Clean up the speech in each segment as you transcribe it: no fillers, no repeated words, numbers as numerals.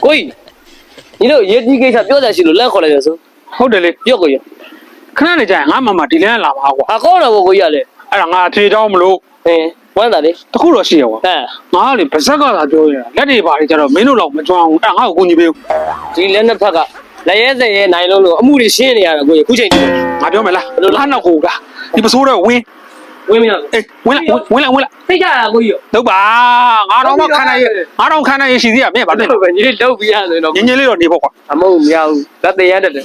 ကိုကြီးညီတို့ရေးကြီးကိစ္စပြောကြရှိလို့လက်ခေါ်လိုက်ရဆို ဟုတ်တယ်လေ ပြောကိုကြီး ခဏနေကြရင်ငါမမဒီလန်းလာပါကွာ အကောင်းတော့ကိုကြီးရလေ အဲ့ဒါငါထေချောင်းမလို့ ဝမ်းသာလေ တခုတော့ရှိရကွာ ငါလေပါဇက်ကသာပြောရတာလက်တွေပါလေကျတော့မင်းတို့တော့မကြွအောင်အဲ့ငါ့ကိုကိုကြီးပေး ဒီလက်နှစ်ဖက်ကလက်ရဲစဲရဲနိုင်လုံးလို့အမှုတွေရှင်းနေရတာကိုကြီးခုချိန်ကြီး ငါပြောမယ်လားဟာနောက်ကိုကဒီပစိုးတော့ဝင်း ဝင်းမရ အေးဝင်းလိုက် သိကြတာကိုကြီး တော့ပါငါတော့ခန်းနိုင်ရရှိသေးရမင်းဘာလဲ ပဲညီလေးလောက်ပြီးရဆိုတော့ ညင်ညင်လေးတော့နေဖို့ကွာ အမဟုတ်မရဘူးလက်သေးရတဲ့တယ်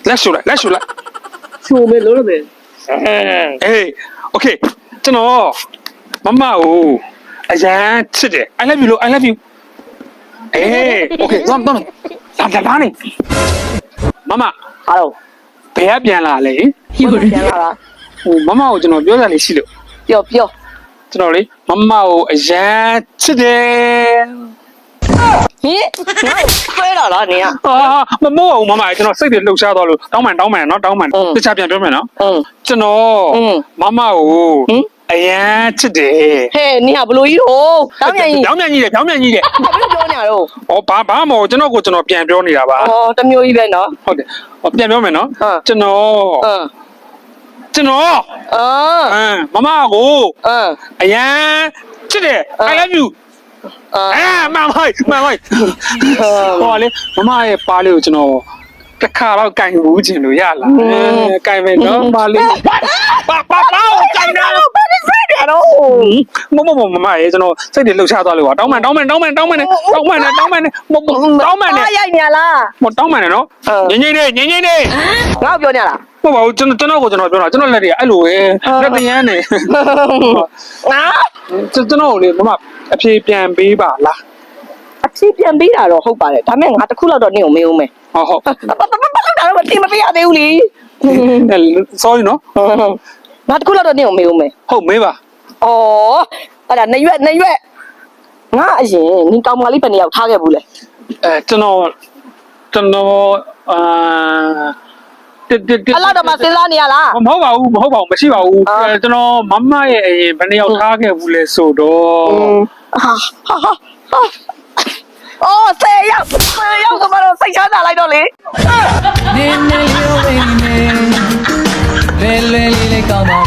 လက်ရှူလိုက် ချိုမဲလို့လို့ပဲ အေးโอเคကျွန်တော်မမကိုအရန်ချစ်တယ် I love you လို့ I love you အေးโอเคတော့လာနေမမ ဟာတော့ ဘယ်ကပြန်လာလဲ ပြန်လာတာ ဟိုမမကိုကျွန်တော်ပြောစရာလေးရှိလို့ ပြော ကျွန်တော်လေမမကိုအရန်ချစ်တယ် ဟင်ဆွဲလာလားနေရ မမို့အောင်မမကျွန်တော်စိတ်တွေလှုပ်ရှားသွားလို့တောင်းပန်နော်တောင်းပန်တခြားပြန်ပြောမယ်နော်ကျွန်တော်မမကိုအရန်ချစ်တယ် ဟဲ့နေရဘလို့ကြီးတော့တောင်းမြန်ကြီး ပြောင်းမြန်ကြီးတယ် ဘာလို့ပြောနေရတော့ ဩဘာမဟုတ်ကျွန်တော်ပြန်ပြောနေတာပါ အော်တမျိုးကြီးပဲနော် ဟုတ်တယ်ပြန်ပြောမယ်နော်ကျွန်တော်မမကိုအရန်ချစ်တယ် I love you မှန်ပါဟောလေမမရဲ့ပါလေးကိုကျွန်တော်တစ်ခါတော့ကင်ဘူးခြင်းလို့ရလားကင်မယ်နော်ပါလေးပါကင်တာဘာလဲဖရစ်ရတော့မမရဲ့ကျွန်တော်စိတ်တွေလှုပ်ရှားသွားလို့တောင်းပန်နဲ့ရိုက်နေလား တောင်းမြန်နော်ငိမ့်နေ ငါ့ပြောနေလား မဟုတ်ပါဘူးကျွန်တော်ပြောတာကျွန်တော်လက်တွေအဲ့လိုပဲလက်တရမ်းနေ ငါ ကျွန်တော်လေမမအဖြေပြန်ပေးပါလား အချီပြန်ပေးတာတော့ဟုတ်ပါတယ်ဒါပေမဲ့ငါတစ်ခုလောက်တော့နေအောင်မေးဦးမယ် ဟုတ် ဘာလို့ဒါတော့တင်မပေးရသေးဘူးလေ sorry နော် ငါတစ်ခုလောက်တော့နေအောင်မေးဦးမယ် ဟုတ်မေးပါ ဩအဲ့ဒါနေရွက်ငါအရင်နင်ကောင်မလေးဘယ်နှစ်ယောက်ထားခဲ့ဘူးလဲ ကျွန်တော်အဲ့လောက်တော့မစဉ်းစားနေရလား မဟုတ်ပါဘူးမရှိပါဘူးကျွန်တော်မမရဲ့အရင်ဘယ်နှစ်ယောက်ထားခဲ့ဘူးလဲဆိုတော့ အော်10ယောက်ဆိုတော့စိတ်ချမ်းသာလိုက်တော့လေ နေနေလေးဝိနေလဲလေးလေးကောင်းပါ